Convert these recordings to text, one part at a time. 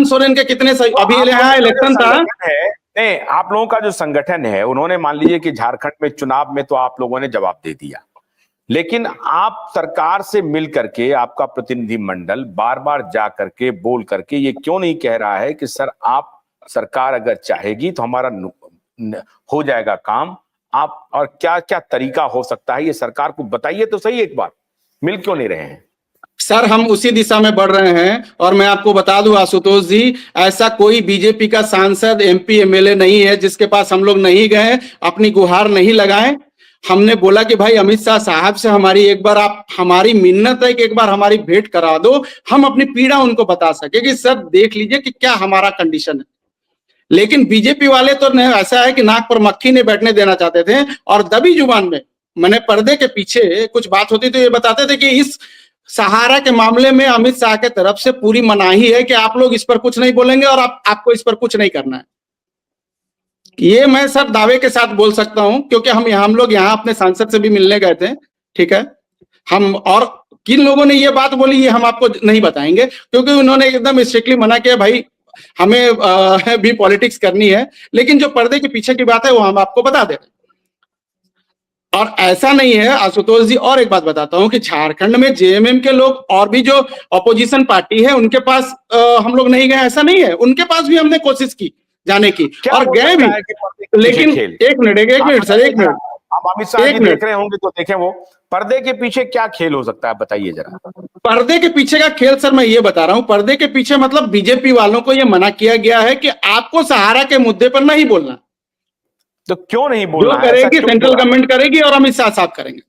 हेमंत सोरेन के कितने अभी यहाँ इलेक्शन था। नहीं, आप लोगों का जो संगठन है, उन्होंने मान लीजिए कि झारखंड में चुनाव में तो आप लोगों ने जवाब दे दिया, लेकिन आप सरकार से मिल करके, आपका प्रतिनिधि मंडल बार बार जा करके बोल करके ये क्यों नहीं कह रहा है कि सर आप, सरकार अगर चाहेगी तो हमारा हो जाएगा काम, आप और क्या क्या तरीका हो सकता है ये सरकार को बताइए तो सही। एक बार मिल क्यों नहीं रहे हैं? सर हम उसी दिशा में बढ़ रहे हैं, और मैं आपको बता दूं आशुतोष जी, ऐसा कोई बीजेपी का सांसद, एमपी, एमएलए नहीं है जिसके पास हम लोग नहीं गए, अपनी गुहार नहीं लगाए। हमने बोला कि भाई अमित शाह साहब से हमारी एक बार, आप, हमारी मिन्नत है कि एक बार हमारी भेंट करा दो, हम अपनी पीड़ा उनको बता सके कि सर देख लीजिए कि क्या हमारा कंडीशन है। लेकिन बीजेपी वाले तो ऐसा है कि नाक पर मक्खी नहीं बैठने देना चाहते थे, और दबी जुबान में, मैंने पर्दे के पीछे कुछ बात होती तो ये बताते थे कि इस सहारा के मामले में अमित शाह के तरफ से पूरी मनाही है कि आप लोग इस पर कुछ नहीं बोलेंगे और आपको इस पर कुछ नहीं करना है। ये मैं सर दावे के साथ बोल सकता हूं, क्योंकि हम लोग यहाँ अपने सांसद से भी मिलने गए थे, ठीक है। हम, और किन लोगों ने ये बात बोली ये हम आपको नहीं बताएंगे, क्योंकि उन्होंने एकदम स्ट्रिक्टली मना किया, भाई हमें भी पॉलिटिक्स करनी है, लेकिन जो पर्दे के पीछे की बात है वो हम आपको बता दे रहे हैं। और ऐसा नहीं है आशुतोष जी, और एक बात बताता हूं कि झारखंड में जेएमएम के लोग और भी जो अपोजिशन पार्टी है उनके पास हम लोग नहीं गए, ऐसा नहीं है, उनके पास भी हमने कोशिश की जाने की और गए भी। लेकिन एक मिनट सर, एक मिनट, आप अमित शाह जी देख रहे होंगे तो देखें वो पर्दे के पीछे क्या खेल हो सकता है, बताइए जरा। पर्दे के पीछे का खेल सर मैं ये बता रहा हूं, पर्दे के पीछे मतलब बीजेपी वालों को ये मना किया गया है कि आपको सहारा के मुद्दे पर नहीं बोलना। तो क्यों नहीं बोलना? जो करेगी सेंट्रल गवर्नमेंट करेगी और अमित शाह साहब करेंगे,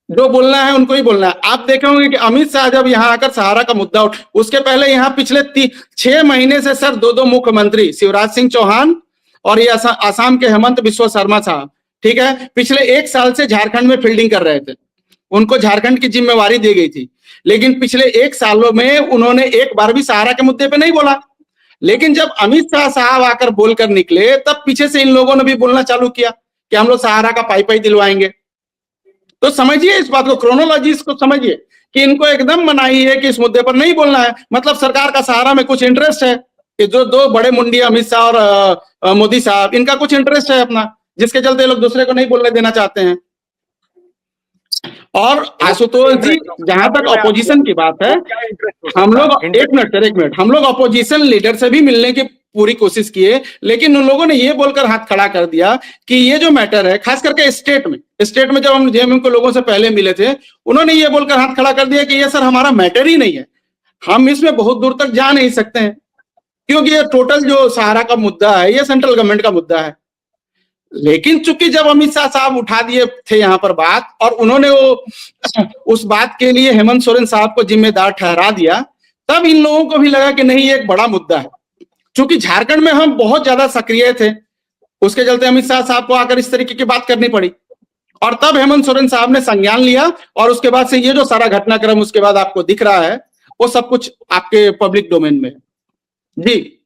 जो बोलना है उनको ही बोलना है। आप देखे होंगे कि अमित शाह जब यहाँ आकर सहारा का मुद्दा उठ, उसके पहले यहाँ पिछले 6 महीने से सर 2 मुख्यमंत्री, शिवराज सिंह चौहान और ये आसाम के हेमंत बिस्वा शर्मा साहब, ठीक है, पिछले 1 साल से झारखंड में फील्डिंग कर रहे थे, उनको झारखंड की जिम्मेवारी दी गई थी, लेकिन पिछले 1 सालों में उन्होंने एक बार भी सहारा के मुद्दे पे नहीं बोला। लेकिन जब अमित शाह साहब आकर बोलकर निकले, तब पीछे से इन लोगों ने भी बोलना चालू किया कि हम लोग सहारा का पाई दिलवाएंगे। तो समझिए इस बात को, क्रोनोलॉजी को समझिए कि इनको एकदम मनाही है कि इस मुद्दे पर नहीं बोलना है। मतलब सरकार का सहारा में कुछ इंटरेस्ट है कि जो 2 बड़े मुंडी अमित शाह और मोदी साहब, इनका कुछ इंटरेस्ट है अपना, जिसके चलते लोग दूसरे को नहीं बोलने देना चाहते हैं। और आशुतोष जी, जहां तक अपोजिशन की बात है, हम लोग, एक मिनट, हम लोग अपोजिशन लीडर से भी मिलने की पूरी कोशिश किए, लेकिन उन लोगों ने ये बोलकर हाथ खड़ा कर दिया कि ये जो मैटर है, खास करके स्टेट में जब हम जेएमएम के लोगों से पहले मिले थे, उन्होंने ये बोलकर हाथ खड़ा कर दिया कि ये सर हमारा मैटर ही नहीं है, हम इसमें बहुत दूर तक जा नहीं सकते हैं, क्योंकि ये टोटल जो सहारा का मुद्दा है ये सेंट्रल गवर्नमेंट का मुद्दा है। लेकिन चूंकि जब अमित शाह साहब उठा दिए थे यहाँ पर बात, और उन्होंने उस बात के लिए हेमंत सोरेन साहब को जिम्मेदार ठहरा दिया, तब इन लोगों को भी लगा कि नहीं ये एक बड़ा मुद्दा है। चूंकि झारखंड में हम बहुत ज्यादा सक्रिय थे, उसके चलते अमित शाह साहब को आकर इस तरीके की बात करनी पड़ी, और तब हेमंत सोरेन साहब ने संज्ञान लिया, और उसके बाद से ये जो सारा घटनाक्रम उसके बाद आपको दिख रहा है वो सब कुछ आपके पब्लिक डोमेन में जी।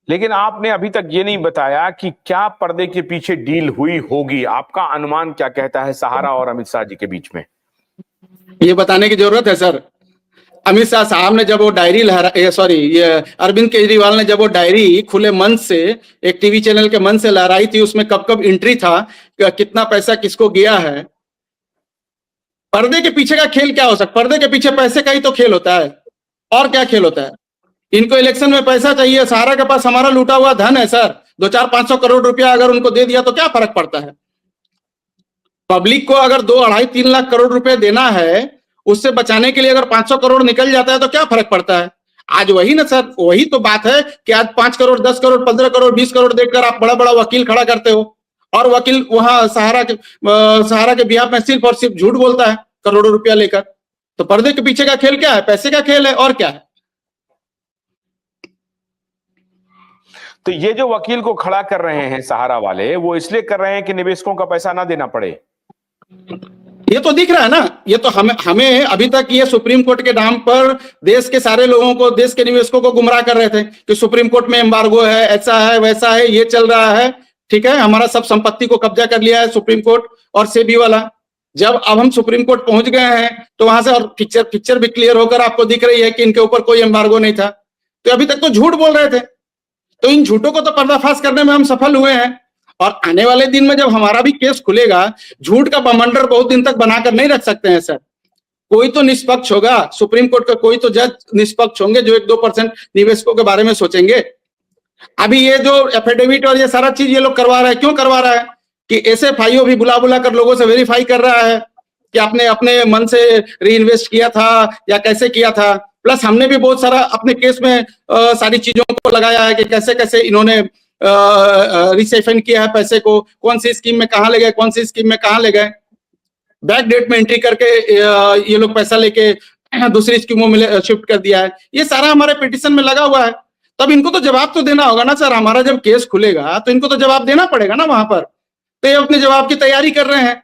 लेकिन आपने अभी तक ये नहीं बताया कि क्या पर्दे के पीछे डील हुई होगी, आपका अनुमान क्या कहता है सहारा और अमित शाह जी के बीच में? ये बताने की जरूरत है सर। अमित शाह साहब ने जब वो डायरी ये अरविंद केजरीवाल ने जब वो डायरी खुले मन से एक टीवी चैनल के मन से लहराई थी, उसमें कब कब एंट्री था, कितना पैसा किसको गया है। पर्दे के पीछे का खेल क्या हो सकता? पर्दे के पीछे पैसे का ही तो खेल होता है, और क्या खेल होता है? इनको इलेक्शन में पैसा चाहिए, सहारा के पास हमारा लूटा हुआ धन है सर, 200-400-500 करोड़ रुपया अगर उनको दे दिया तो क्या फर्क पड़ता है? पब्लिक को अगर 2-2.5-3 लाख करोड़ रुपए देना है, उससे बचाने के लिए अगर 500 करोड़ निकल जाता है तो क्या फर्क पड़ता है? आज वही ना सर, वही तो बात है कि आज 5 करोड़, 10 करोड़, 15 करोड़, 20 करोड़ देखकर आप बड़ा बड़ा वकील खड़ा करते हो, और वकील वहां सहारा के बिहाफ में सिर्फ और सिर्फ झूठ बोलता है करोड़ों रुपया लेकर। तो पर्दे के पीछे का खेल क्या है? पैसे का खेल है, और क्या है? तो ये जो वकील को खड़ा कर रहे हैं सहारा वाले, वो इसलिए कर रहे हैं कि निवेशकों का पैसा ना देना पड़े। ये तो दिख रहा है ना, ये तो हमें अभी तक ये सुप्रीम कोर्ट के नाम पर देश के सारे लोगों को, देश के निवेशकों को गुमराह कर रहे थे कि सुप्रीम कोर्ट में एम्बार्गो है, ऐसा है, वैसा है, ये चल रहा है, ठीक है, हमारा सब संपत्ति को कब्जा कर लिया है सुप्रीम कोर्ट और सेबी वाला। जब अब हम सुप्रीम कोर्ट पहुंच गए हैं तो वहां से और पिक्चर भी क्लियर होकर आपको दिख रही है कि इनके ऊपर कोई एम्बार्गो नहीं था, तो अभी तक तो झूठ बोल रहे थे। तो इन झूठों को तो पर्दाफाश करने में हम सफल हुए हैं, और आने वाले दिन में जब हमारा भी केस खुलेगा, झूठ का बमंडर बहुत दिन तक बनाकर नहीं रख सकते हैं सर। कोई तो निष्पक्ष होगा, सुप्रीम कोर्ट का कोई तो जज निष्पक्ष होंगे जो 1-2% निवेशकों के बारे में सोचेंगे। अभी ये जो एफिडेविट और ये सारा चीज ये लोग करवा रहा है, क्यों करवा रहा है कि एसएफआईओ भी बुला बुला कर लोगों से वेरीफाई कर रहा है कि आपने अपने मन से री इन्वेस्ट किया था या कैसे किया था। प्लस हमने भी बहुत सारा अपने केस में सारी चीजों को लगाया है कि कैसे कैसे इन्होंने रिसाइफन किया है पैसे को, कौन सी स्कीम में कहां ले गए, कौन सी स्कीम में कहां ले गए, बैक डेट में एंट्री करके ये लोग पैसा लेके दूसरी स्कीमों में शिफ्ट कर दिया है। ये सारा हमारे पिटीशन में लगा हुआ है। तब इनको तो जवाब तो देना होगा ना सर। हमारा जब केस खुलेगा तो इनको तो जवाब देना पड़ेगा ना वहां पर। तो ये अपने जवाब की तैयारी कर रहे हैं,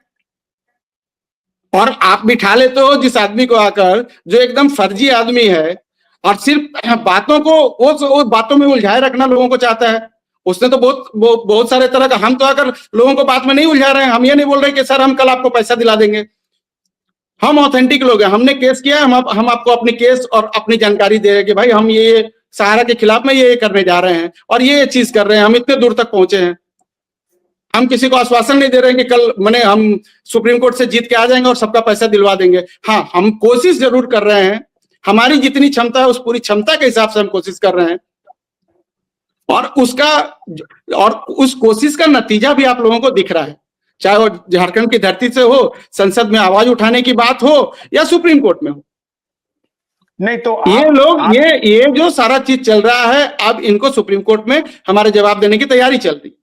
और आप बिठा लेते हो जिस आदमी को आकर जो एकदम फर्जी आदमी है और सिर्फ बातों को वो बातों में उलझाए रखना लोगों को चाहता है। उसने तो बहुत सारे तरह का, हम तो आकर लोगों को बात में नहीं उलझा रहे हैं। हम ये नहीं बोल रहे कि सर हम कल आपको पैसा दिला देंगे। हम ऑथेंटिक लोग हैं, हमने केस किया, हम आपको अपनी केस और अपनी जानकारी दे रहे हैं कि भाई हम ये सहारा के खिलाफ में ये करने जा रहे हैं और ये चीज कर रहे हैं, हम इतने दूर तक पहुंचे हैं। हम किसी को आश्वासन नहीं दे रहे हैं कि कल मैंने हम सुप्रीम कोर्ट से जीत के आ जाएंगे और सबका पैसा दिलवा देंगे। हाँ, हम कोशिश जरूर कर रहे हैं, हमारी जितनी क्षमता है उस पूरी क्षमता के हिसाब से हम कोशिश कर रहे हैं, और उस कोशिश का नतीजा भी आप लोगों को दिख रहा है, चाहे वो झारखंड की धरती से हो, संसद में आवाज उठाने की बात हो या सुप्रीम कोर्ट में हो। नहीं तो ये लोग ये जो सारा चीज चल रहा है, अब इनको सुप्रीम कोर्ट में हमारे जवाब देने की तैयारी चल रही।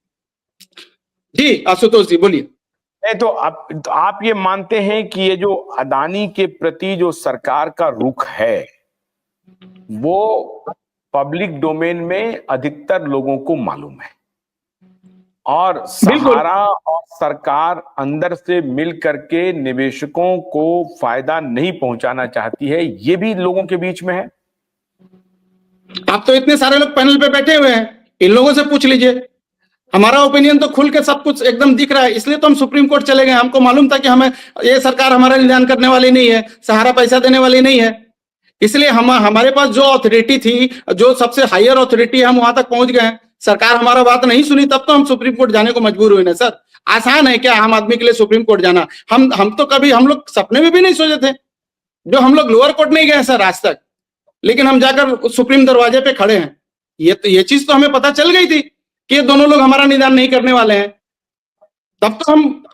जी आशुतोष जी बोलिए। नहीं तो आप ये मानते हैं कि ये जो अदानी के प्रति जो सरकार का रुख है वो पब्लिक डोमेन में अधिकतर लोगों को मालूम है, और सहारा और सरकार अंदर से मिल करके निवेशकों को फायदा नहीं पहुंचाना चाहती है, ये भी लोगों के बीच में है। आप तो इतने सारे लोग पैनल पे बैठे हुए हैं, इन लोगों से पूछ लीजिए। हमारा ओपिनियन तो खुल के सब कुछ एकदम दिख रहा है, इसलिए तो हम सुप्रीम कोर्ट चले गए। हमको मालूम था कि हमें ये सरकार हमारा निदान करने वाली नहीं है, सहारा पैसा देने वाली नहीं है, इसलिए हमारे पास जो अथॉरिटी थी, जो सबसे हायर अथॉरिटी, हम वहां तक पहुंच गए। सरकार हमारा बात नहीं सुनी, तब तो हम सुप्रीम कोर्ट जाने को मजबूर हुए ना सर। आसान है क्या आम आदमी के लिए सुप्रीम कोर्ट जाना? हम तो कभी, हम लोग सपने में भी नहीं सोचे थे, जो हम लोग लोअर कोर्ट नहीं गए सर आज तक, लेकिन हम जाकर सुप्रीम दरवाजे पे खड़े हैं। ये चीज तो हमें पता चल गई थी कि ये दोनों लोग हमारा निदान नहीं करने वाले हैं, तब तो हम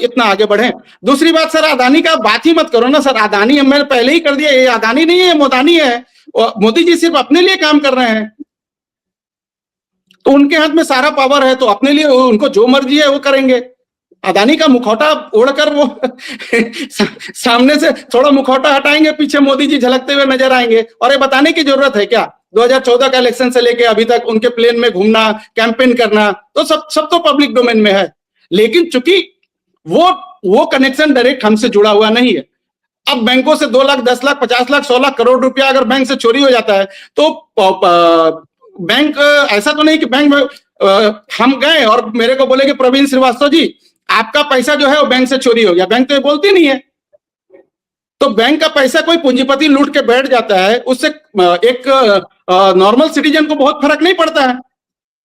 इतना आगे बढ़े। दूसरी बात सर, अदानी का बात ही मत करो ना सर। अदानी हमने पहले ही कर दिया, ये अदानी नहीं है, मोदानी है। मोदी जी सिर्फ अपने लिए काम कर रहे हैं, तो उनके हाथ में सारा पावर है, तो अपने लिए उनको जो मर्जी है वो करेंगे। अदानी का मुखौटा ओढ़कर वो सामने से थोड़ा मुखौटा हटाएंगे, पीछे मोदी जी झलकते हुए नजर आएंगे। और ये बताने की जरूरत है क्या? 2014 का इलेक्शन से लेके अभी तक उनके प्लेन में घूमना, कैंपेन करना, तो सब तो पब्लिक डोमेन में है। लेकिन चूंकि वो कनेक्शन डायरेक्ट हमसे जुड़ा हुआ नहीं है। अब बैंकों से 2 लाख, 10 लाख, 50 लाख, 100 लाख करोड़ रुपया अगर बैंक से चोरी हो जाता है, तो बैंक, ऐसा तो नहीं कि बैंक में हम गए और मेरे को बोले कि प्रवीण श्रीवास्तव जी आपका पैसा जो है वो बैंक से चोरी हो गया। बैंक तो ये बोलती नहीं है। तो बैंक का पैसा कोई पूंजीपति लूट के बैठ जाता है, उससे एक नॉर्मल सिटीजन को बहुत फर्क नहीं पड़ता है।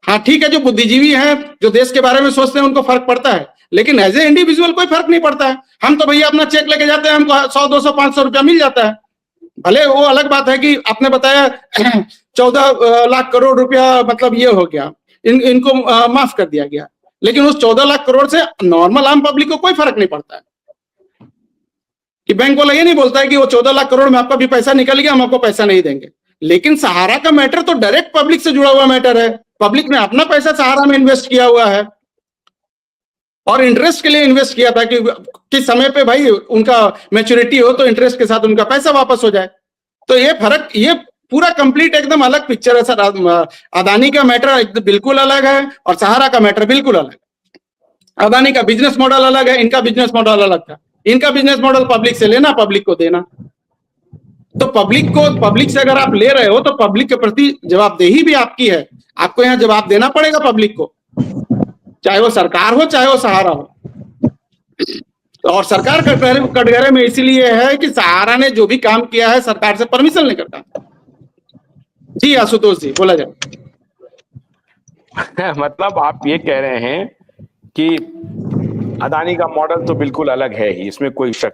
हाँ ठीक है, जो बुद्धिजीवी हैं, जो देश के बारे में सोचते हैं, उनको फर्क पड़ता है, लेकिन एज ए इंडिविजुअल कोई फर्क नहीं पड़ता है। हम तो भैया अपना चेक लेके जाते हैं, हमको 100, 200, 500 रुपया मिल जाता है। भले वो अलग बात है कि आपने बताया 14 लाख करोड़ रुपया मतलब ये हो गया, इनको माफ कर दिया गया, लेकिन उस 14 लाख करोड़ से नॉर्मल आम पब्लिक को कोई फर्क नहीं पड़ता है। कि बैंक वाला ये नहीं बोलता है कि वो 14 लाख करोड़ में आपका भी पैसा निकल गया, हम आपको पैसा नहीं देंगे। लेकिन सहारा का मैटर तो डायरेक्ट पब्लिक से जुड़ा हुआ मैटर है। पब्लिक ने अपना पैसा सहारा में इन्वेस्ट किया हुआ है, और इंटरेस्ट के लिए इन्वेस्ट किया था कि समय पे भाई उनका मैच्योरिटी हो तो इंटरेस्ट के साथ उनका पैसा वापस हो जाए। तो ये फर्क, ये पूरा कंप्लीट एकदम अलग पिक्चर है सर। अदानी का मैटर बिल्कुल अलग है और सहारा का मैटर बिल्कुल अलग है। अदानी का बिजनेस मॉडल अलग है, इनका बिजनेस मॉडल अलग था। इनका बिजनेस मॉडल पब्लिक से लेना, पब्लिक को देना। तो पब्लिक से अगर आप ले रहे हो तो पब्लिक के प्रति जवाबदेही भी आपकी है। आपको यहाँ जवाब देना पड़ेगा पब्लिक को, चाहे वो सरकार हो चाहे वो सहारा हो। और सरकार कटघरे में इसीलिए है कि सहारा ने जो भी काम किया है सरकार से परमिशन लेकर काम। जी आशुतोष जी, बोला जाए। मतलब आप ये कह रहे हैं कि अदानी का मॉडल तो बिल्कुल अलग है ही, इसमें कोई शक